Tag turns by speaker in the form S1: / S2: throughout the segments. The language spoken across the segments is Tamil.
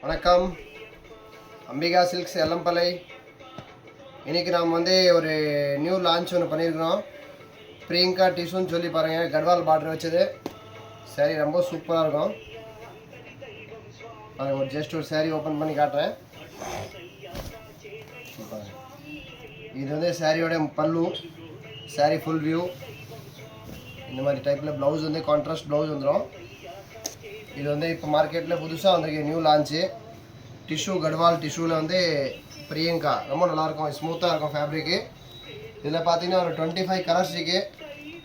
S1: வணக்கம். அம்பிகா சில்க்ஸ் எல்லம்பலை. இன்றைக்கி நாம் ஒரு நியூ லான்ச் ஒன்று பண்ணியிருக்கிறோம். பிரியங்கா டிஷ்யூன்னு சொல்லி பாருங்கள், கட்வால் பார்டர் வச்சது. சாரீ ரொம்ப சூப்பராக இருக்கும். ஒரு ஜஸ்ட் ஒரு சாரீ ஓப்பன் பண்ணி காட்டுறேன். இது சாரியோட பல்லு, சாரீ ஃபுல் வியூ. இந்த மாதிரி டைப்பில் ப்ளவுஸ் கான்ட்ராஸ்ட் ப்ளவுஸ் வந்துடும். இது இப்போ மார்க்கெட்டில் புதுசாக வந்திருக்கு, நியூ லான்ச்சு. டிஷ்யூ கட்வால் டிஷ்யூவில் பிரியங்கா ரொம்ப நல்லாயிருக்கும், ஸ்மூத்தாக இருக்கும் ஃபேப்ரிக்கு. இதில் பார்த்தீங்கன்னா ஒரு 25 கலர்ஸ் இருக்குது.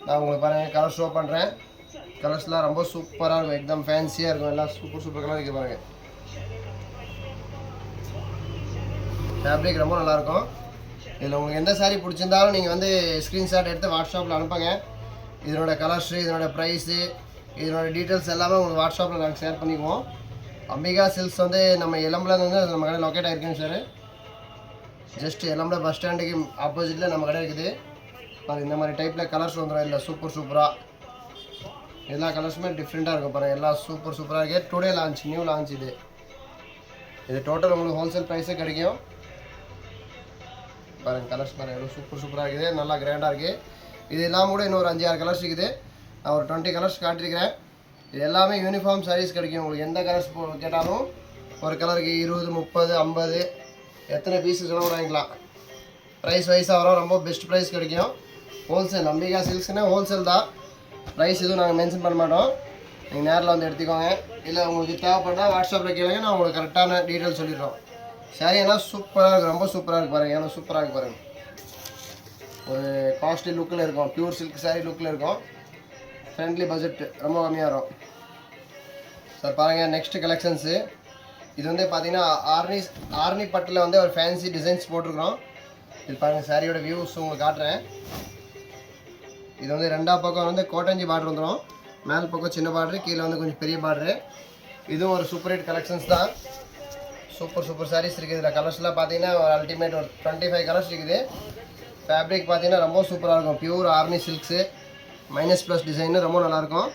S1: நான் உங்களுக்கு பாருங்கள் கலர் ஷோ பண்ணுறேன். கலர்ஸ்லாம் ரொம்ப சூப்பராக இருக்கும், எக்தம் ஃபேன்சியாக இருக்கும். எல்லாம் சூப்பர் கலர் இருக்குது பாருங்கள். ஃபேப்ரிக் ரொம்ப நல்லாயிருக்கும். இதில் உங்களுக்கு எந்த சாரீ பிடிச்சிருந்தாலும் நீங்கள் ஸ்க்ரீன்ஷாட் எடுத்து வாட்ஸ்அப்பில் அனுப்புங்க. இதனோட கலர்ஸு, இதனோட ப்ரைஸு, இதனோட டீட்டெயில்ஸ் எல்லாமே உங்களுக்கு வாட்ஸ்அப்பில் நாங்கள் ஷேர் பண்ணிக்குவோம். அம்பிகா சில்க்ஸ் நம்ம எலம்புல நம்ம கடை லொக்கேட் ஆகிருக்கேங்க சார். ஜஸ்ட் எலம்புல பஸ் ஸ்டாண்டுக்கு ஆப்போசிட்டில் நம்ம கடை இருக்குது. அது இந்த மாதிரி டைப்பில் கலர்ஸ் வந்துடும். இல்லை சூப்பராக எல்லா கலர்ஸுமே டிஃப்ரெண்ட்டாக இருக்கும் பாருங்கள். எல்லாம் சூப்பராக இருக்குது. Today launch, new launch. இது டோட்டல் உங்களுக்கு ஹோல்சேல் ப்ரைஸே கிடைக்கும். பாருங்கள் கலர்ஸ் பாருங்கள், எவ்வளோ சூப்பராக இருக்குது, நல்லா கிராண்டாக இருக்குது. இது எல்லாம் கூட இன்னொரு 5-6 கலர்ஸ் இருக்குது. நான் ஒரு 20 கலர்ஸ் காட்டியிருக்கிறேன். இது எல்லாமே யூனிஃபார்ம் சாரீஸ் கிடைக்கும். உங்களுக்கு எந்த கலர்ஸ் கேட்டாலும் ஒரு கலருக்கு 20, 30, 50 எத்தனை பீஸஸ் கூட வாங்கிக்கலாம். ப்ரைஸ் வைஸாக வரும். ரொம்ப பெஸ்ட் ப்ரைஸ் கிடைக்கும். ஹோல்சேல் அம்பிகா சில்க்ஸ்னால் ஹோல்சேல் தான். ப்ரைஸ் எதுவும் நாங்கள் மென்ஷன் பண்ண மாட்டோம். நீங்கள் நேரில் எடுத்துக்கோங்க. இல்லை உங்களுக்கு தேவைப்பட்டால் வாட்ஸ்அப்பில் கேளுங்க, நான் உங்களுக்கு கரெக்டான டீட்டெயில் சொல்லிடுறோம். சரி, ஏன்னா சூப்பராக இருக்குது, ரொம்ப சூப்பராக இருக்குது பாருங்கள். ஏன்னா சூப்பராக இருக்குது பாருங்கள். ஒரு காஸ்ட்லி லுக்கில் இருக்கும், பியூர் சில்க் சாரீ லுக்கில் இருக்கும். ஃப்ரெண்ட்லி பட்ஜெட், ரொம்ப கம்மியாக வரும் சார். பாருங்கள் நெக்ஸ்ட் கலெக்ஷன்ஸு. இது பார்த்தீங்கன்னா ஆர்னி பட்டில் ஒரு ஃபேன்சி டிசைன்ஸ் போட்டிருக்கிறோம். இது பாருங்கள் சாரியோட வியூஸ் உங்களுக்கு காட்டுறேன். இது ரெண்டாம் பக்கம் கோட்டஞ்சி பார்டர் வந்துடும். மேல் பக்கம் சின்ன பார்டரு, கீழே கொஞ்சம் பெரிய பார்டரு. இதுவும் ஒரு சூப்பர் ஹிட் கலெக்ஷன்ஸ் தான். சூப்பர் சாரீஸ் இருக்குது. இதில் கலர்ஸ்லாம் பார்த்தீங்கன்னா ஒரு அல்டிமேட் ஒரு 25 கலர்ஸ் இருக்குது. ஃபேப்ரிக் பார்த்தீங்கன்னா ரொம்ப சூப்பராக இருக்கும். பியூர் ஆர்னி சில்க்ஸு, -+ டிசைனு ரொம்ப நல்லாயிருக்கும்.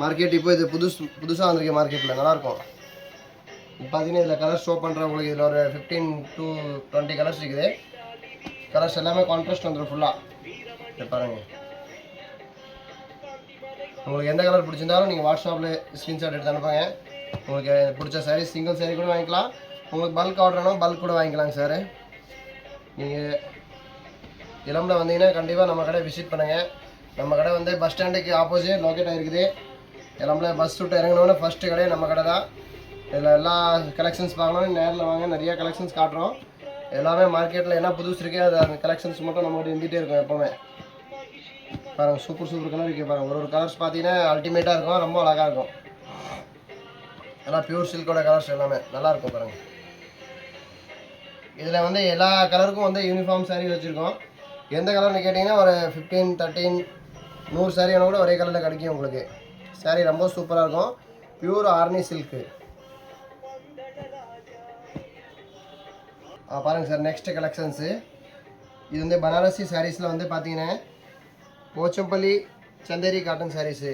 S1: மார்க்கெட் இப்போ இது புதுசாக வந்திருக்கு மார்க்கெட்டில், நல்லாயிருக்கும். இப்போ பார்த்தீங்கன்னா இதில் கலர்ஸ் ஷோ பண்ணுறேன் உங்களுக்கு. இதில் ஒரு 15 to 20 கலர்ஸ் இருக்குது. கலர்ஸ் எல்லாமே கான்ட்ராஸ்ட் வந்துடும் ஃபுல்லாக. இது பாருங்கள். உங்களுக்கு எந்த கலர் பிடிச்சிருந்தாலும் நீங்கள் வாட்ஸ்அப்பில் ஸ்க்ரீன்ஷாட் எடுத்து அனுப்புங்க. உங்களுக்கு பிடிச்ச சாரீ சிங்கிள் சாரீ கூட வாங்கிக்கலாம். உங்களுக்கு பல்க் ஆர்டர்னா பல்க் கூட வாங்கிக்கலாங்க சார். நீங்கள் இளம்பில் வந்தீங்கன்னா கண்டிப்பாக நம்ம கடை விசிட் பண்ணுங்கள். நம்ம கடை பஸ் ஸ்டாண்டுக்கு ஆப்போசிட் லொக்கேட் ஆகிருக்குது. இளம்பில் பஸ் விட்டு இறங்கினோன்னே ஃபஸ்ட்டு கடை நம்ம கடை தான். இதில் எல்லா கலெக்ஷன்ஸ் பார்க்கணும்னு நேரில் வாங்க, நிறைய கலெக்ஷன்ஸ் காட்டுறோம். எல்லாமே மார்க்கெட்டில் என்ன புதுசு இருக்குது அது அந்த கலெக்ஷன்ஸ் மட்டும் நம்மகிட்ட இருந்துகிட்டே இருக்கும் எப்போவுமே. பாருங்கள் சூப்பர் கலர் இருக்குது பாருங்கள். ஒரு கலர்ஸ் பார்த்தீங்கன்னா அல்டிமேட்டாக இருக்கும், ரொம்ப அழகாக இருக்கும். எல்லாம் பியூர் சில்கோட கலர்ஸ் எல்லாமே நல்லாயிருக்கும் பாருங்கள். இதில் எல்லா கலருக்கும் யூனிஃபார்ம் சாரீ வச்சுருக்கோம். எந்த கலர்னு கேட்டிங்கன்னா ஒரு 15, 13, 100 சாரீ வேணால் கூட ஒரே கலரில் கிடைக்கும் உங்களுக்கு. சாரீ ரொம்ப சூப்பராக இருக்கும். Pure Arni silk. பாருங்கள் சார் நெக்ஸ்ட் கலெக்ஷன்ஸு. இது பனாரசி சாரீஸில் பார்த்தீங்கன்னா போச்சம்பள்ளி சந்தேரி காட்டன் சாரீஸு.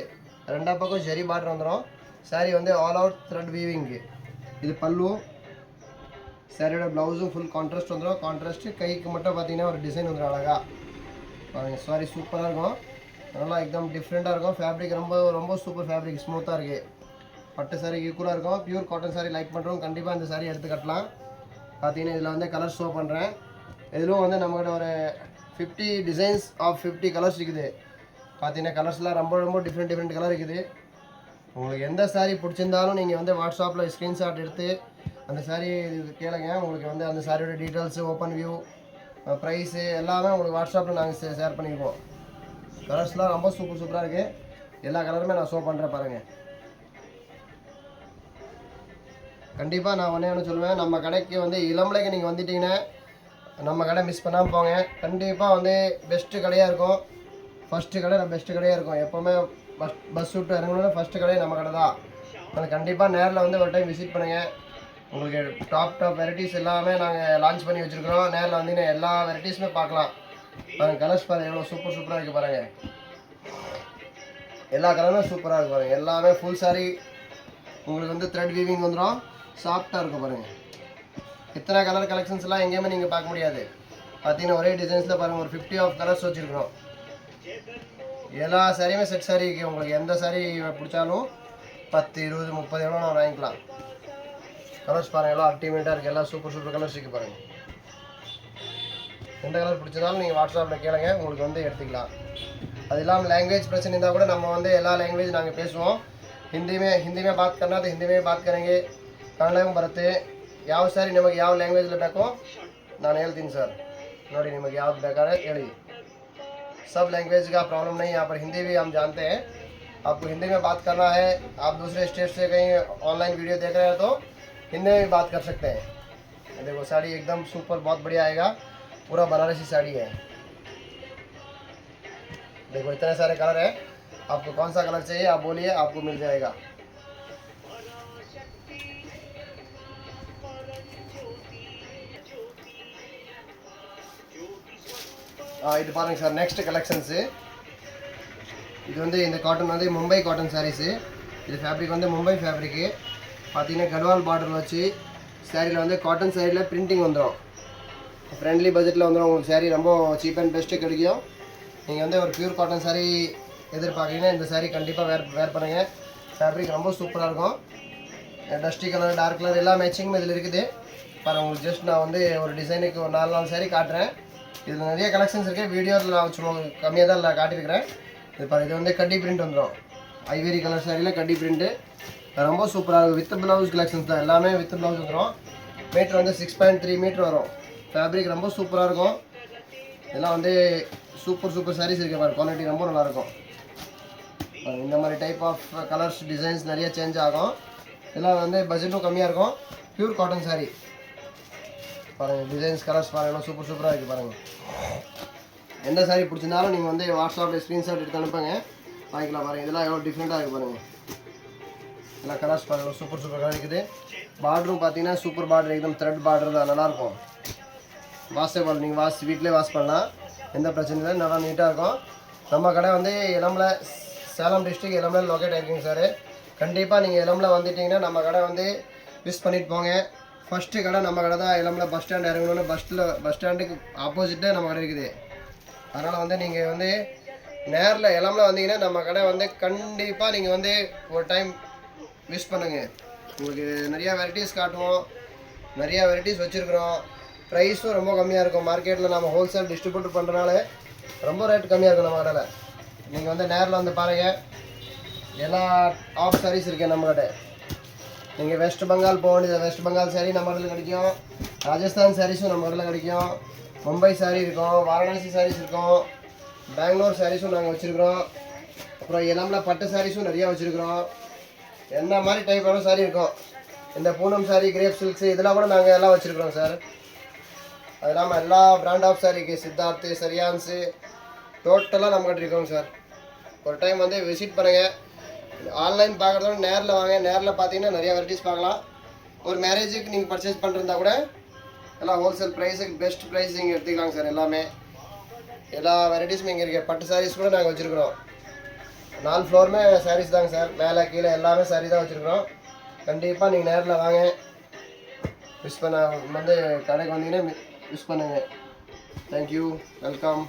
S1: ரெண்டாம் பக்கம் ஜெரி பார்டர் வந்துடும். Sari all out thread weaving. இது பல்லு. சாரியோட ப்ளவுஸும் ஃபுல் கான்ட்ராஸ்ட் வந்துடும். கான்ட்ராஸ்ட்டு கைக்கு மட்டும் பார்த்தீங்கன்னா ஒரு டிசைன் வந்துடும் அழகாக பாருங்கள். சாரி சூப்பராக இருக்கும், நல்லா எக்தம் டிஃப்ரெண்ட்டாக இருக்கும். ஃபேப்ரிக் ரொம்ப சூப்பர் ஃபேப்ரிக், ஸ்மூத்தாக இருக்குது. பட்டு சாரீ ஈக்குவலாக இருக்கும். பியூர் காட்டன் சாரீ லைக் பண்ணுறோம், கண்டிப்பாக இந்த சாரீ எடுத்து கட்டலாம். பார்த்தீங்கன்னா இதில் கலர் ஷோ பண்ணுறேன். இதிலும் நம்மகிட்ட ஒரு 50 டிசைன்ஸ் ஆஃப் 50 கலர்ஸ் இருக்குது. பார்த்தீங்கன்னா கலர்ஸ்லாம் ரொம்ப டிஃப்ரெண்ட் கலர் இருக்குது. உங்களுக்கு எந்த சாரீ பிடிச்சிருந்தாலும் நீங்கள் வாட்ஸ்அப்பில் ஸ்க்ரீன்ஷாட் எடுத்து அந்த சாரீ கேளுங்க. உங்களுக்கு அந்த சாரியோட டீட்டெயில்ஸு, ஓப்பன் வியூ, ப்ரைஸு எல்லாமே உங்களுக்கு வாட்ஸ்அப்பில் நாங்கள் ஷேர் பண்ணிக்குவோம். கலர்ஸ்லாம் ரொம்ப சூப்பராக இருக்குது. எல்லா கலருமே நான் ஷோ பண்ணுறேன் பாருங்கள். கண்டிப்பாக நான் ஒன்று சொல்லுவேன், நம்ம கடைக்கு இளம்பிளைக்கு நீங்கள் வந்துட்டிங்கன்னா நம்ம கடை மிஸ் பண்ணாமல் போங்க. கண்டிப்பாக பெஸ்ட்டு கடையாக இருக்கும். ஃபஸ்ட்டு கடை பெஸ்ட்டு கடையாக இருக்கும். எப்போவுமே பஸ் விட்டு இறங்கணுன்னா ஃபஸ்ட்டு கடை நம்ம கடை தான். அதனால் கண்டிப்பாக நேரில் ஒரு டைம் விசிட் பண்ணுங்கள். உங்களுக்கு டாப் வெரைட்டிஸ் எல்லாமே நாங்கள் லான்ச் பண்ணி வச்சுருக்கிறோம். நேரில் வந்தீங்கன்னா எல்லா வெரைட்டிஸுமே பார்க்கலாம். பாருங்கள் கலர்ஸ் பாருங்கள் எவ்வளோ சூப்பராக இருக்குது பாருங்கள். எல்லா கலருமே சூப்பராக இருக்குது பாருங்கள். எல்லாமே ஃபுல் சாரீ உங்களுக்கு த்ரெட் வீவிங் வந்துடும். சாஃப்டாக இருக்கும் பாருங்கள். இத்தனை கலர் கலெக்ஷன்ஸ்லாம் எங்கேயுமே நீங்கள் பார்க்க முடியாது. பார்த்தீங்கன்னா ஒரே டிசைன்ஸில் பாருங்கள் ஒரு 50 ஆஃப் கலர்ஸ் வச்சுருக்கிறோம். எல்லா சாரியுமே செட் சாரி இருக்குது. உங்களுக்கு எந்த சாரி பிடிச்சாலும் 10, 20, 30 எவ்வளோ நான் வாங்கிக்கலாம். கலர்ஸ் பாருங்கள் எல்லாம் அல்டிமேட்டாக இருக்குது. எல்லாம் சூப்பர் சூப்பர் கலர்ஸ் இருக்குது பாருங்கள். எந்த கலர் பிடிச்சதாலும் நீங்கள் வாட்ஸ்அப்பில் கேளுங்க, உங்களுக்கு வந்து எடுத்துக்கலாம். அது இல்லாமல் லாங்குவேज பிரச்சனை இருந்தால் கூட நம்ம வந்து எல்லா ಲ್ಯಾಂಗ್ವೇಜ್ நாங்கள் பேசுவோம். हिंदी में बात करना तो हिंदी में बात करेंगे. ಕನ್ನಡ ಬರುತ್ತೆ. ಯಾವ ಸಾರಿ ನಿಮಗೆ ಯಾವ ಲ್ಯಾಂಗ್ವೇಜಲ್ಲಿ ಬೇಕೋ ನಾನು ಹೇಳ್ತೀನಿ ಸರ್. ನೋಡಿ ನಿಮಗೆ ಯಾವ್ದು ಬೇಕಾದ್ರೆ ಹೇಳಿ. सब लैंग्वेज का प्रॉब्लम नहीं है यहाँ पर. हिंदी भी हम जानते हैं. आपको हिंदी में बात करना है, आप दूसरे स्टेट से कहीं ऑनलाइन वीडियो देख रहे हैं तो हिंदी में भी बात कर सकते हैं. देखो साड़ी एकदम सुपर बहुत बढ़िया आएगा. पूरा बनारसी साड़ी है. देखो इतने सारे कलर है. आपको कौन सा कलर चाहिए आप बोलिए, आपको मिल जाएगा. இது பாருங்க சார், நெக்ஸ்ட் கலெக்ஷன்ஸு. இது வந்து இந்த காட்டன் வந்து மும்பை காட்டன் சாரீஸு. இது ஃபேப்ரிக் வந்து மும்பை ஃபேப்ரிக்கு. பார்த்தீங்கன்னா கட்வால் பார்டர் வச்சு சாரியில் வந்து காட்டன் சாரியில் பிரிண்டிங் வந்துடும். ஃப்ரெண்ட்லி பட்ஜெட்டில் வந்துடும். உங்களுக்கு சாரீ ரொம்ப சீப் அண்ட் பெஸ்ட்டு கிடைக்கும். நீங்கள் வந்து ஒரு பியூர் காட்டன் சாரீ எதிர்பார்க்குறீங்கன்னா இந்த சாரீ கண்டிப்பாக வேர் பண்ணுங்கள். ஃபேப்ரிக் ரொம்ப சூப்பராக இருக்கும். டஸ்டி கலர், டார்க் கலர் எல்லா மேட்சிங்கும் இதில் இருக்குது. பாருங்கள், உங்களுக்கு ஜஸ்ட் நான் வந்து ஒரு டிசைனுக்கு ஒரு 4 சாரீ காட்டுறேன். இதில் நிறைய கலெக்ஷன்ஸ் இருக்குது. வீடியோவில் நான் சும்மா கம்மியாக தான் நான் காட்டியிருக்கிறேன். இது பாரு, இது வந்து கட்டி பிரிண்ட் வந்துடும். ஐவேரி கலர் சாரியில் கட்டி பிரிண்ட்டு ரொம்ப சூப்பராக இருக்கும். வித் ப்ளவுஸ் கலெக்ஷன்ஸ் தான் எல்லாமே. வித் ப்ளவுஸ் வந்துடும். மீட்ரு வந்து 6.3 மீட்ரு வரும். ஃபேப்ரிக் ரொம்ப சூப்பராக இருக்கும். இதெல்லாம் வந்து சூப்பர் சாரீஸ் இருக்குது பாரு. குவாலிட்டி ரொம்ப நல்லாயிருக்கும். இந்த மாதிரி டைப் ஆஃப் கலர்ஸ் டிசைன்ஸ் நிறைய சேஞ்ச் ஆகும். இதெல்லாம் வந்து பட்ஜெட்டும் கம்மியாக இருக்கும். பியூர் காட்டன் சாரீ பாருங்கள். டிசைன்ஸ் கலர்ஸ் பாருங்கள், சூப்பராக இருக்குது பாருங்கள். எந்த சாரீ பிடிச்சிருந்தாலும் நீங்கள் வந்து வாட்ஸ்அப்பில் ஸ்க்ரீன்ஷாட் எடுத்து அனுப்புங்க, வாங்கிக்கலாம். பாருங்கள், இதெல்லாம் எவ்வளோ டிஃப்ரெண்ட்டாக இருக்குது பாருங்கள். எல்லாம் கலர்ஸ் பாருங்கள், சூப்பர் கலர் இருக்குது. பார்டரும் பார்த்தீங்கன்னா சூப்பர் பார்டர், एकदम த்ரெட் பார்டர் தான், நல்லாயிருக்கும். வாஷபிள், நீங்கள் வீட்டிலே வாஷ் பண்ணலாம், எந்த பிரச்சனையும் இல்லை. நல்லா நீட்டாக இருக்கும். நம்ம கடை வந்து இளம்பில், சேலம் டிஸ்ட்ரிக்ட் இளம்பில் லொக்கேட் ஆகிருக்குங்க சார். கண்டிப்பாக நீங்கள் இளம்பில் வந்துட்டிங்கன்னா நம்ம கடை வந்து யூஸ் பண்ணிட்டு போங்க. ஃபஸ்ட்டு கடை நம்ம கடை தான். இளம்பில் பஸ் ஸ்டாண்ட் இறங்கணுன்னு பஸ் ஸ்டாண்டுக்கு ஆப்போசிட்டே நம்ம கடை இருக்குது. அதனால் வந்து நீங்கள் வந்து நேரில் இளம்பில் வந்தீங்கன்னா நம்ம கடை வந்து கண்டிப்பாக நீங்கள் வந்து ஒரு டைம் யூஸ் பண்ணுங்கள். உங்களுக்கு நிறையா வெரைட்டிஸ் காட்டுவோம், நிறையா வெரைட்டிஸ் வச்சுருக்குறோம். ப்ரைஸும் ரொம்ப கம்மியாக இருக்கும். மார்க்கெட்டில் நம்ம ஹோல்சேல் டிஸ்ட்ரிபியூட்டர் பண்ணுறனால ரொம்ப ரேட் கம்மியாக இருக்கும் நம்ம கடையில். நீங்கள் வந்து நேரில் வந்து பாருங்கள். எல்லா ஆஃப் சாரீஸ் இருக்குது நம்ம கடை. நீங்கள் வெஸ்ட் பெங்கால் போக வேண்டியது, வெஸ்ட் பெங்கால் சாரீ நம்ம கடையில் கிடைக்கும். ராஜஸ்தான் சாரீஸும் நம்ம கடையில் கிடைக்கும். மும்பை சாரீ இருக்கும், வாரணாசி சாரீஸ் இருக்கும், பெங்களூர் சாரீஸும் நாங்கள் வச்சுருக்குறோம். அப்புறம் இளம்பில் பட்டு சாரீஸும் நிறையா வச்சுருக்குறோம். என்ன மாதிரி டைப்பான சாரீ இருக்கும். இந்த பூனம் சாரீ, கிரேப் சில்க்ஸு இதெல்லாம் கூட நாங்கள் எல்லாம் வச்சுருக்குறோம் சார். அது இல்லாமல் எல்லா பிராண்ட் ஆஃப் சாரீக்கு சித்தார்த்து, சரியான்ஸு டோட்டலாக நம்ம கிட்ட இருக்கோங்க சார். ஒரு டைம் வந்து விசிட் பண்ணுங்கள். ஆன்லைன் பார்க்குறதோட நேரில் வாங்க. நேரில் பார்த்தீங்கன்னா நிறையா வெரைட்டிஸ் பார்க்கலாம். ஒரு மேரேஜுக்கு நீங்கள் பர்ச்சேஸ் பண்ணுறதா கூட எல்லாம் ஹோல்சேல் ப்ரைஸுக்கு பெஸ்ட் ப்ரைஸ் இங்கே எடுத்துக்கலாங்க சார். எல்லா வெரைட்டிஸும் இங்கே இருக்குது. பட்டு சாரீஸ் கூட நாங்கள் வச்சுருக்குறோம். 4 ஃப்ளோருமே சாரீஸ் தாங்க சார். மேலே கீழே எல்லாமே சாரீ தான் வச்சுருக்குறோம். கண்டிப்பாக நீங்கள் நேரில் வாங்க. வந்து கடைக்கு வந்தீங்கன்னா யூஸ் பண்ணுங்கள். Thank you, welcome.